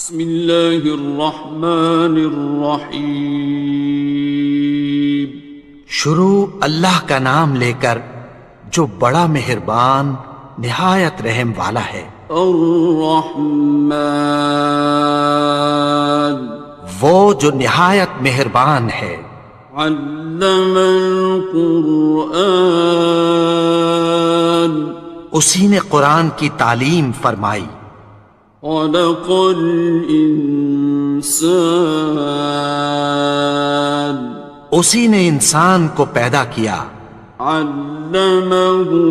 بسم اللہ الرحمن الرحیم۔ شروع اللہ کا نام لے کر جو بڑا مہربان نہایت رحم والا ہے۔ الرحمن، وہ جو نہایت مہربان ہے۔ علم القرآن، اسی نے قرآن کی تعلیم فرمائی۔ خلق الانسان، اسی نے انسان کو پیدا کیا۔ علمہ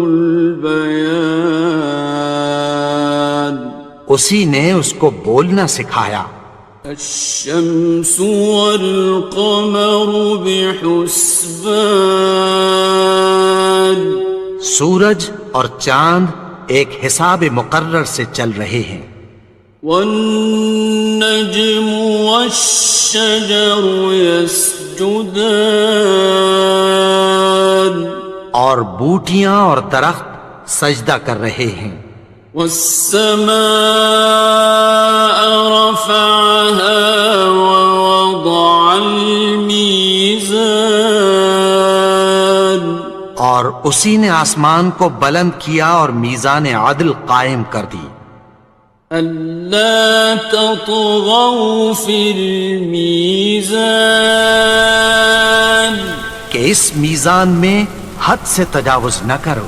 البیان، اسی نے اس کو بولنا سکھایا۔ الشمس والقمر بحسبان، سورج اور چاند ایک حساب مقرر سے چل رہے ہیں۔ والنجم والشجر يسجدان، اور بوٹیاں اور درخت سجدہ کر رہے ہیں۔ والسماء رفعها ووضع الميزان، اور اسی نے آسمان کو بلند کیا اور میزان عدل قائم کر دی۔ ألا تطغوا في الميزان، کہ اس میزان میں حد سے تجاوز نہ کرو۔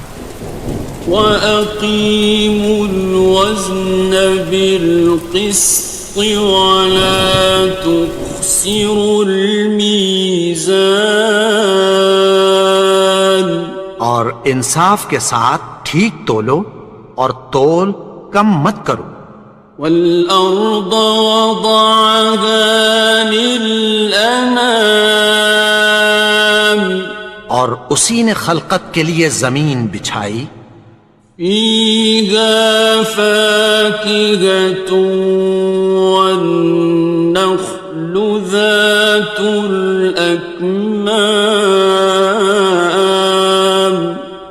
وأقيموا الوزن بالقسط ولا تخسروا الميزان، اور انصاف کے ساتھ ٹھیک تولو اور تول کم مت کرو۔ والأرض وضعها للأنام، اور اسی نے خلقت کے لیے زمین بچھائی۔ فيها فاكهة والنخل ذات الأكمام،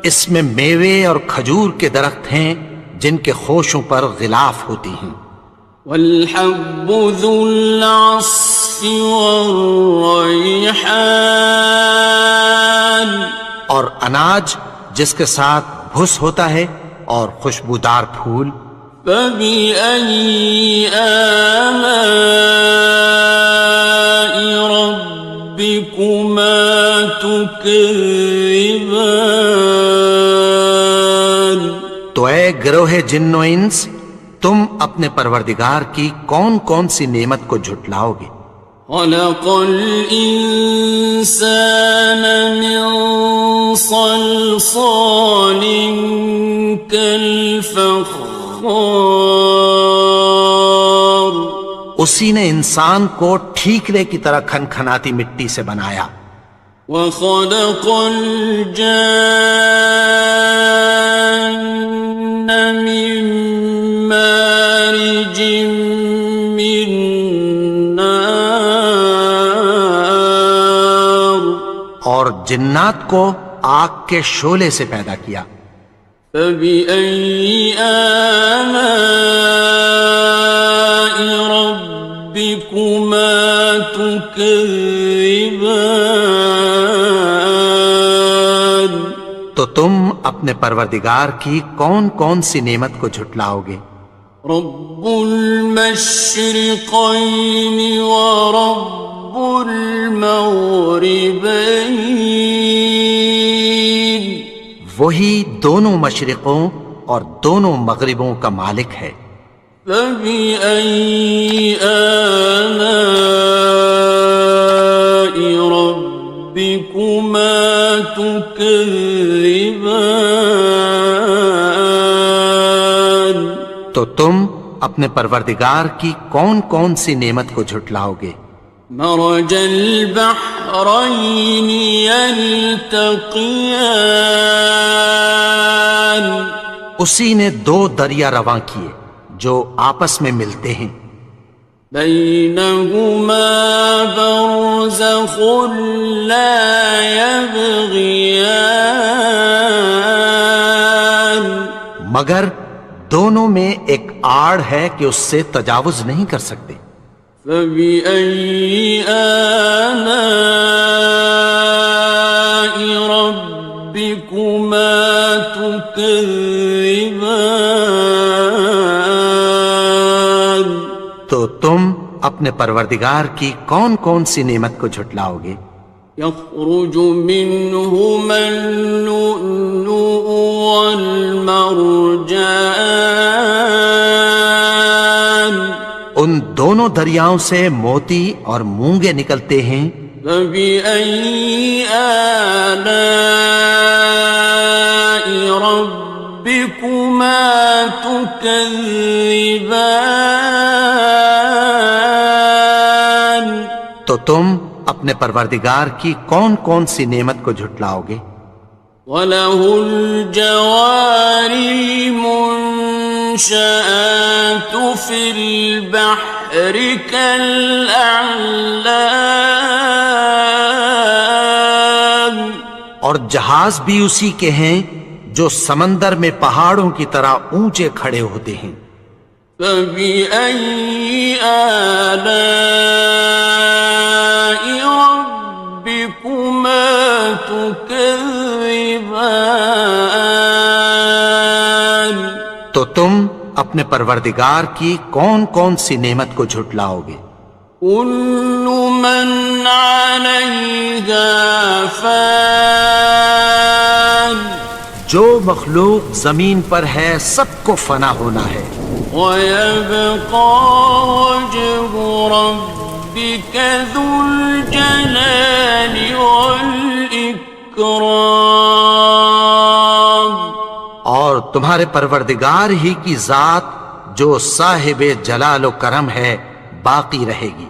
اس میں میوے اور کھجور کے درخت ہیں جن کے خوشوں پر غلاف ہوتی ہیں۔ والحب ذو العصف والريحان، اور اناج جس کے ساتھ بھس ہوتا ہے اور خوشبودار پھول۔ فبأي آلاء ربكما تكذبان، تو اے گروہ جن و انس، تم اپنے پروردگار کی کون کون سی نعمت کو جھٹلاؤ گے؟ خلق الإنسان من صلصال كالفخار، اسی نے انسان کو ٹھیکرے کی طرح کھنکھناتی مٹی سے بنایا۔ وخلق الجان من مارج من نار، اور جنات کو آگ کے شعلے سے پیدا کیا۔ فبأي آلاء ربكما تكذبان، تو تم اپنے پروردگار کی کون کون سی نعمت کو جھٹلاؤ گے؟ رب المشرقين ورب المغربين، وہی دونوں مشرقوں اور دونوں مغربوں کا مالک ہے۔ فبأي آلاء ربكما تكذبان، تو تم اپنے پروردگار کی کون کون سی نعمت کو جھٹلاؤ گے؟ مرج البحرين يلتقيان، اسی نے دو دریا رواں کیے جو آپس میں ملتے ہیں۔ بينهما برزخ لا يبغيان، مگر دونوں میں ایک آڑ ہے کہ اس سے تجاوز نہیں کر سکتے۔ فبأي آلاء ربكما تكذبان؟ تو تم اپنے پروردگار کی کون کون سی نعمت کو جھٹلاؤ گے؟ يخرج منهما اللؤلؤ والمرجان، ان دونوں دریاؤں سے موتی اور مونگے نکلتے ہیں۔ فبأي آلاء ربكما تكذبان؟ تو تم اپنے پروردگار کی کون کون سی نعمت کو جھٹلاؤ گے؟ وَلَهُ الْجَوَارِ الْمُنشَآتُ فِي الْبَحْرِ كَالْأَعْلَامِ، اور جہاز بھی اسی کے ہیں جو سمندر میں پہاڑوں کی طرح اونچے کھڑے ہوتے ہیں۔ فَبِأَيِّ آلَاءِ رَبِّكُمَا تُكَذِّبَانِ؟ تو تم اپنے پروردگار کی کون کون سی نعمت کو جھٹلاؤ گے؟ كُلُّ مَنْ عَلَيْهَا فَانٍ، جو مخلوق زمین پر ہے سب کو فنا ہونا ہے۔ وَيَبْقَى وَجْهُ رَبِّكَ ذُو الْجَلَالِ وَالْإِكْرَامِ، اور تمہارے پروردگار ہی کی ذات جو صاحب جلال و کرم ہے باقی رہے گی۔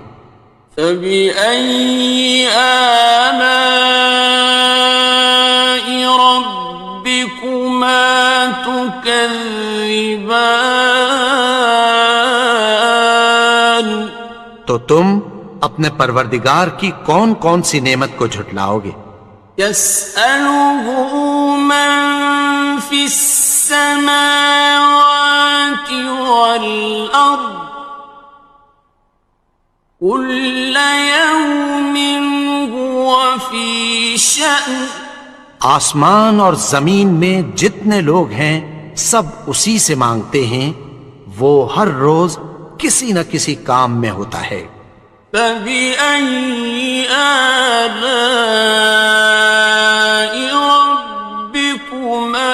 فَبِأَيِّ آلَاءِ رَبِّكُمَا تُكَذِّبَانِ؟ تو تم اپنے پروردگار کی کون کون سی نعمت کو جھٹلاؤ گے؟ يَسْأَلُهُ مَن فِي السَّمَاوَاتِ وَالْأَرْضِ كُلَّ يَوْمٍ هُوَ فِي شَأْنٍ، آسمان اور زمین میں جتنے لوگ ہیں سب اسی سے مانگتے ہیں، وہ ہر روز کسی نہ کسی کام میں ہوتا ہے۔ فَبِأَيِّ آلَاءِ رَبِّكُمَا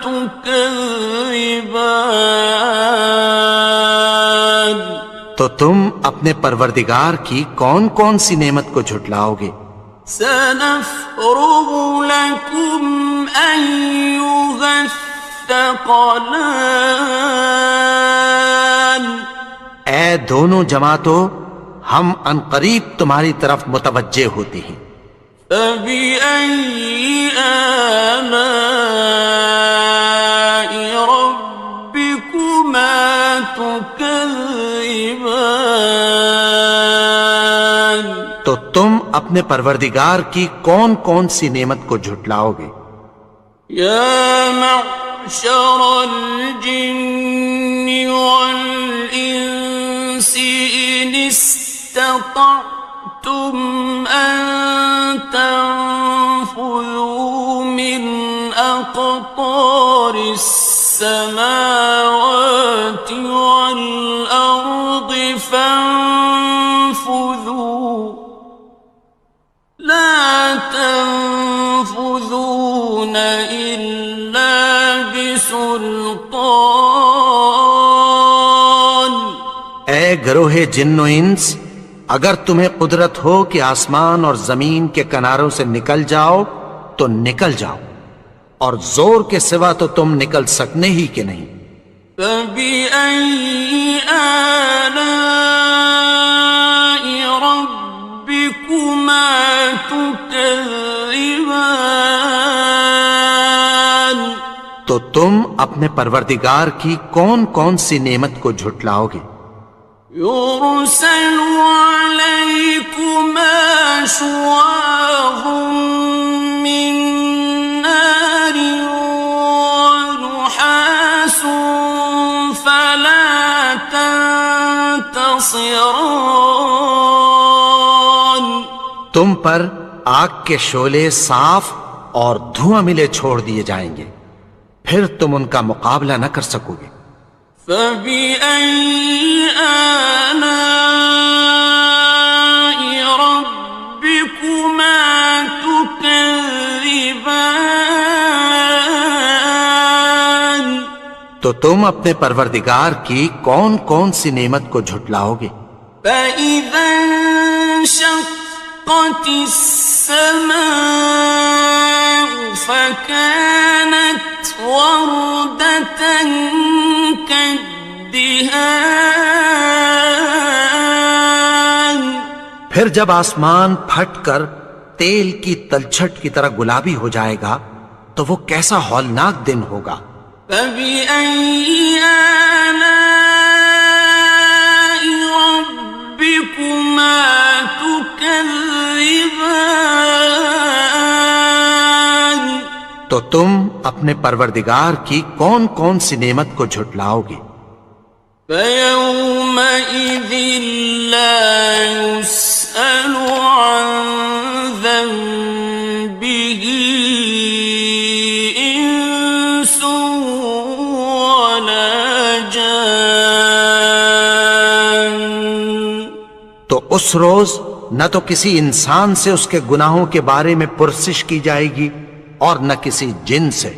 تُكَذِّبَانِ؟ تو تم اپنے پروردگار کی کون کون سی نعمت کو جھٹلاؤ گے؟ سَنَفْرُغُ لَكُمْ أَيُّهَ الثَّقَلَانِ، اے دونوں جماعتوں، ہم عنقریب تمہاری طرف متوجہ ہوتے ہیں۔ فَبِأَيِّ آلَاءِ رَبِّكُمَا تُكَذِّبَانِ؟ تو تم اپنے پروردگار کی کون کون سی نعمت کو جھٹلاؤ گے؟ يَا مَعْشَرَ الْجِنِّ وَالْإِنسِ إِنِ اسْتَطَعْتُمْ أَن تَنفُذُوا مِنْ أَقْطَارِ السَّمَاوَاتِ وَالْأَرْضِ فَانفُذُوا لَا تَنفُذُونَ إِلَّا بِسُلْطَانٍ۔ اے گروہ جن و انس، اگر تمہیں قدرت ہو کہ آسمان اور زمین کے کناروں سے نکل جاؤ تو نکل جاؤ، اور زور کے سوا تو تم نکل سکنے ہی کہ نہیں۔ فَبِأَيِّ آلَاءِ رَبِّكُمَا تُكَذِّبَانِ؟ تو تم اپنے پروردگار کی کون کون سی نعمت کو جھٹلاؤ گے؟ يُرْسَلُ عَلَيْكُمَا شُوَاظٌ مِّن نَّارٍ وَنُحَاسٌ ينتصران تم پر آگ کے شعلے صاف اور دھواں ملے چھوڑ دیے جائیں گے، پھر تم ان کا مقابلہ نہ کر سکو گے۔ فبأي آلاء ربكما تكذبان تو تم اپنے پروردگار کی کون کون سی نعمت کو جھٹلاؤ گے؟ فإذا انشقت السماء فكانت وردة كالدهان پھر جب آسمان پھٹ کر تیل کی تلچھٹ کی طرح گلابی ہو جائے گا تو وہ کیسا ہولناک دن ہوگا۔ فبأي آلاء ربكما تكذبان تو تم اپنے پروردگار کی کون کون سی نعمت کو جھٹلاؤ گے؟ فيومئذ لا يسأل عن ذنبه إنس ولا جان تو اس روز نہ تو کسی انسان سے اس کے گناہوں کے بارے میں پرسش کی جائے گی اور نہ کسی جن سے۔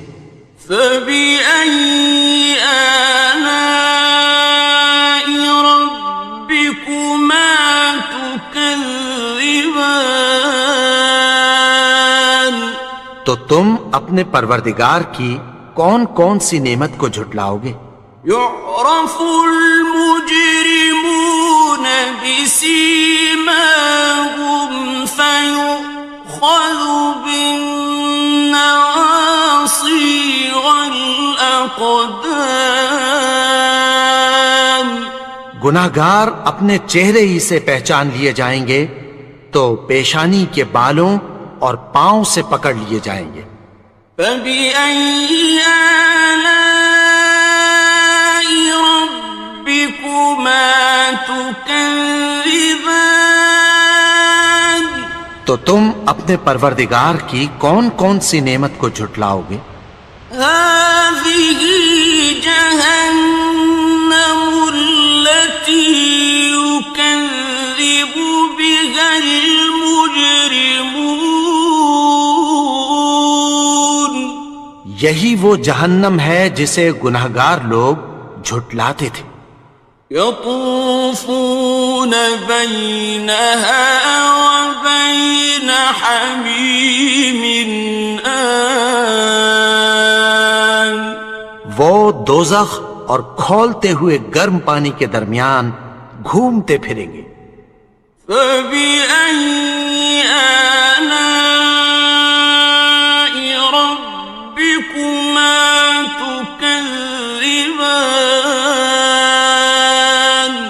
فبأي آلاء ربكما تكذبان تو تم اپنے پروردگار کی کون کون سی نعمت کو جھٹلاؤ گے؟ يعرف المجرمون بسيماهم فيؤخذ بالنواصي والأقدام گناہگار اپنے چہرے ہی سے پہچان لیے جائیں گے تو پیشانی کے بالوں اور پاؤں سے پکڑ لیے جائیں گے۔ فبأي آلاء ربكما تكذبان تو تم اپنے پروردگار کی کون کون سی نعمت کو جھٹلاؤ گے؟ هذه جهنم التي يكذب بها المجرمون یہی وہ جہنم ہے جسے گناہگار لوگ جھٹلاتے تھے۔ يطوفون بينها وبين حميم آن وہ دوزخ اور کھولتے ہوئے گرم پانی کے درمیان گھومتے پھریں گے۔ فبأي آلاء ربكما تكذبان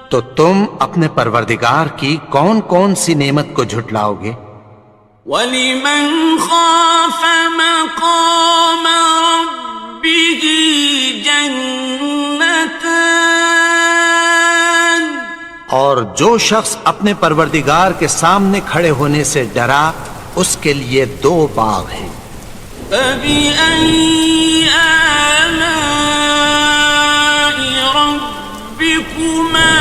تو تم اپنے پروردگار کی کون کون سی نعمت کو جھٹلاؤ گے؟ وَلِمَنْ خَافَ مَقَامَ رَبِّهِ جَنَّتَانِ اور جو شخص اپنے پروردگار کے سامنے کھڑے ہونے سے ڈرا اس کے لیے دو باغ ہیں۔ فَبِأَيِّ آلَاءِ رَبِّكُمَا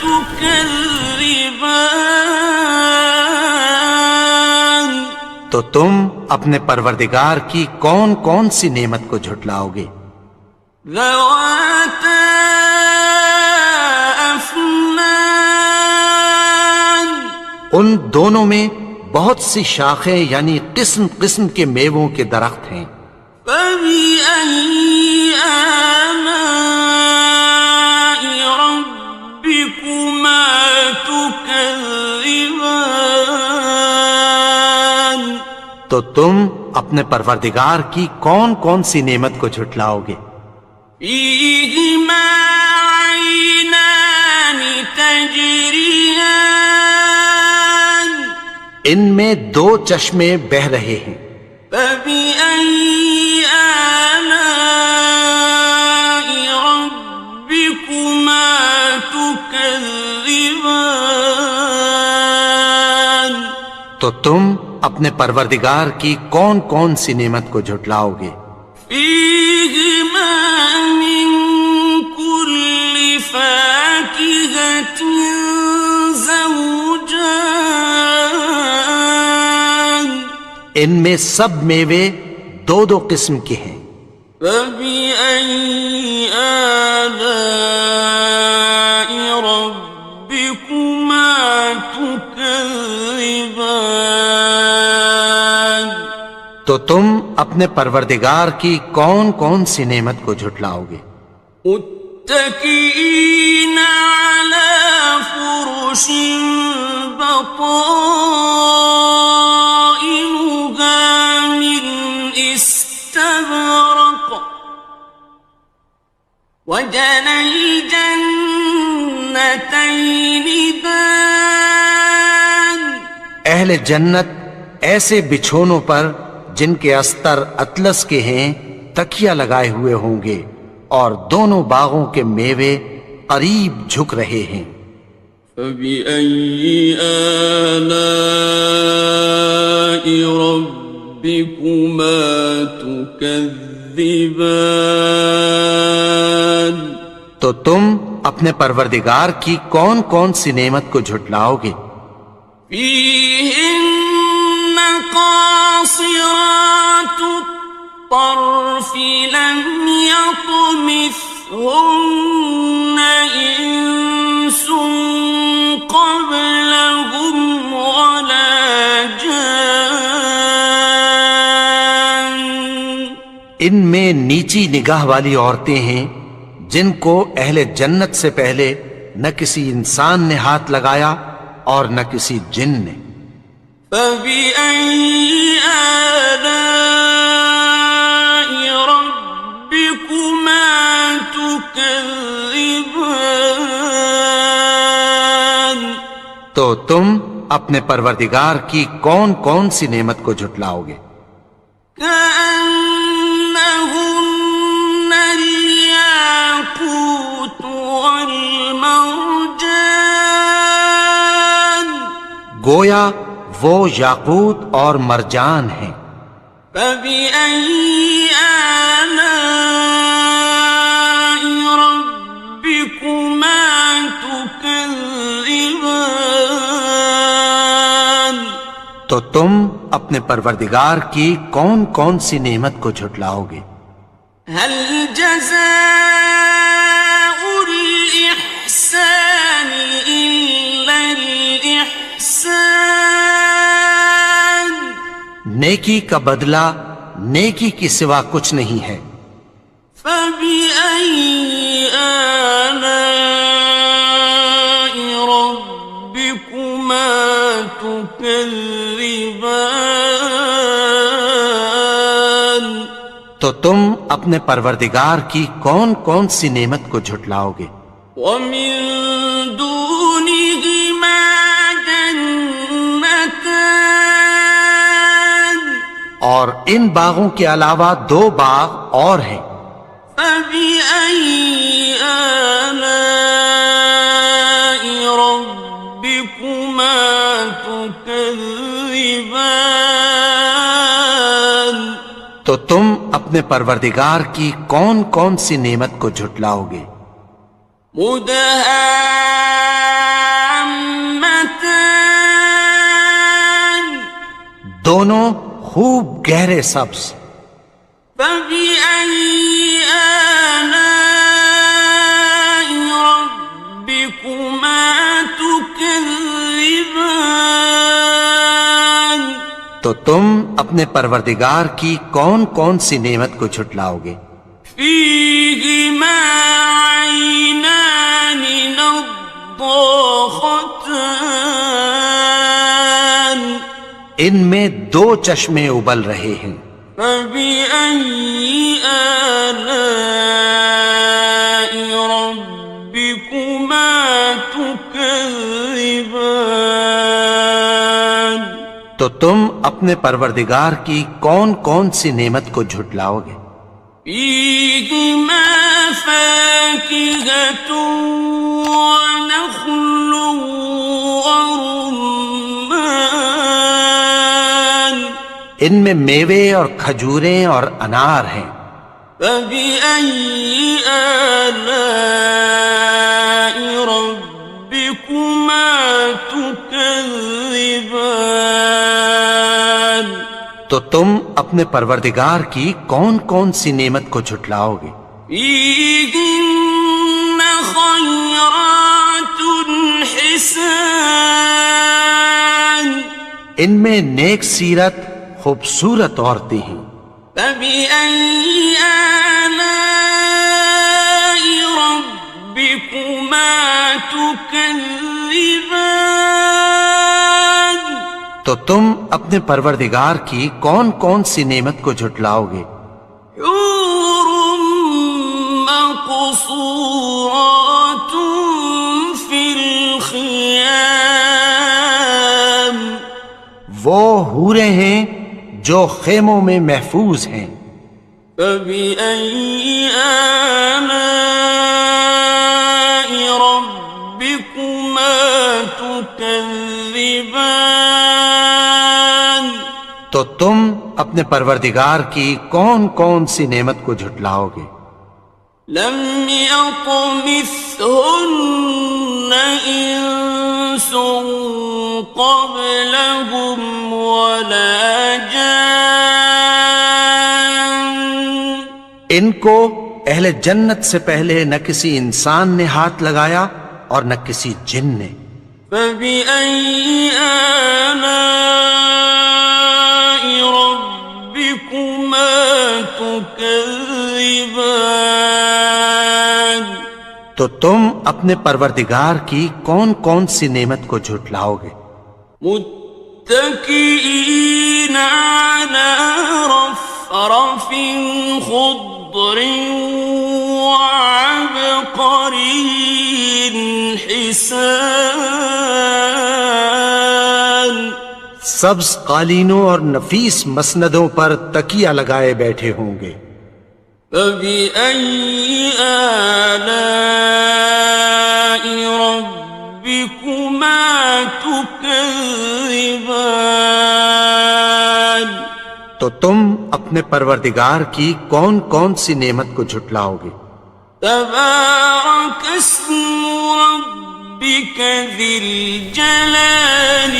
تُكَذِّبَانِ تو تم اپنے پروردگار کی کون کون سی نعمت کو جھٹلاؤ گے؟ ذَوَاتَا أَفْنَانٍ ان دونوں میں بہت سی شاخیں یعنی قسم قسم کے میووں کے درخت ہیں۔ فَبِأَيِّ آلَاءِ رَبِّكُمَا تُكَذِّبَانِ تو تم اپنے پروردگار کی کون کون سی نعمت کو جھٹلاؤ گے؟ فِيهِمَا عَيْنَانِ تَجْرِيَانِ ان میں دو چشمے بہہ رہے ہیں۔ فَبِأَيِّ آلَاءِ رَبِّكُمَا تُكَذِّبَانِ تكذبان تو تم اپنے پروردگار کی کون کون سی نعمت کو جھٹلاؤ گے؟ فيهما من كل فاكهة زوجان ان میں سب میوے دو دو قسم کے ہیں۔ فبأي آلاء ربكما تكذبان تو تم اپنے پروردگار کی کون کون سی نعمت کو جھٹلاؤ گے؟ متكئين على فرش بطائنها من استبرق وجنى الجنتين دان اہل جنت ایسے بچھونوں پر جن کے استر اطلس کے ہیں تکیہ لگائے ہوئے ہوں گے، اور دونوں باغوں کے میوے قریب جھک رہے ہیں۔ فبأي آلاء ربكما تكذبان تو تم اپنے پروردگار کی کون کون سی نعمت کو جھٹلاؤ گے؟ فيهن قاصرات الطرف لم يطمثهن إنس قبلهم ولا جان ان میں نیچی نگاہ والی عورتیں ہیں جن کو اہل جنت سے پہلے نہ کسی انسان نے ہاتھ لگایا اور نہ کسی جن نے۔ فبأي آلاء ربكما تكذبان تو تم اپنے پروردگار کی کون کون سی نعمت کو جھٹلاؤ گے؟ كأنهن الياقوت والمرجان گویا وہ یاقوت اور مرجان ہیں۔ فبأي آلاء ربكما تكذبان تو تم اپنے پروردگار کی کون کون سی نعمت کو جھٹلاؤ گے؟ هل جزاء الإحسان إلا الإحسان نیکی کا بدلہ نیکی کی سوا کچھ نہیں ہے۔ فبأي آلاء ربكما تكذبان تو تم اپنے پروردگار کی کون کون سی نعمت کو جھٹلاؤ گے؟ ومن دونهما جنتان اور ان باغوں کے علاوہ دو باغ اور ہیں۔ فبأي آلاء ربكما تكذبان تو تم اپنے پروردگار کی کون کون سی نعمت کو جھٹلاؤ گے؟ مدهامتان دونوں خوب گہرے سبز۔ فبأي آلاء ربكما تكذبان تو تم اپنے پروردگار کی کون کون سی نعمت کو جھٹلاؤ گے؟ فيهما عينان نضاختان ان میں دو چشمے ابل رہے ہیں۔ فبأي آلاء ربكما تكذبان تو تم اپنے پروردگار کی کون کون سی نعمت کو جھٹلاؤ گے؟ فيهما فاكهة ونخل ورمان ان میں میوے اور کھجوریں اور انار ہیں. فبأي آلاء ربكما تكذبان تو تم اپنے پروردگار کی کون کون سی نعمت کو جھٹلاؤ گے؟ فيهن خيرات حسان ان میں نیک سیرت خوبصورت عورتیں ہیں. فبأي آلاء ربكما تكذبان تو تم اپنے پروردگار کی کون کون سی نعمت کو جھٹلاؤ گے؟ حور مقصورات في الخيام وہ حوریں ہیں جو خیموں میں محفوظ ہیں. فبأي آلاء ربكما تكذبان تو تم اپنے پروردگار کی کون کون سی نعمت کو جھٹلاؤ گے؟ لم يطمثهن إنس قبلهم ولا جان ان کو اہل جنت سے پہلے نہ کسی انسان نے ہاتھ لگایا اور نہ کسی جن نے. فبأي آلاء ربكما تكذبان تو تم اپنے پروردگار کی کون کون سی نعمت کو جھٹلاؤ گے؟ متكئين على رفرف خضر وعبقري حسان سبز قالینوں اور نفیس مسندوں پر تکیہ لگائے بیٹھے ہوں گے. فبأي آلاء ربكما تكذبان تو تم اپنے پروردگار کی کون کون سی نعمت کو جھٹلاؤ گے؟ تبارك اسم ربك ذي الجلال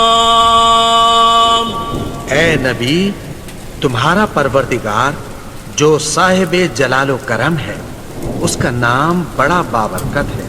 والإكرام اے نبی، تمہارا پروردگار جو صاحب جلال و کرم ہے، اس کا نام بڑا بابرکت ہے.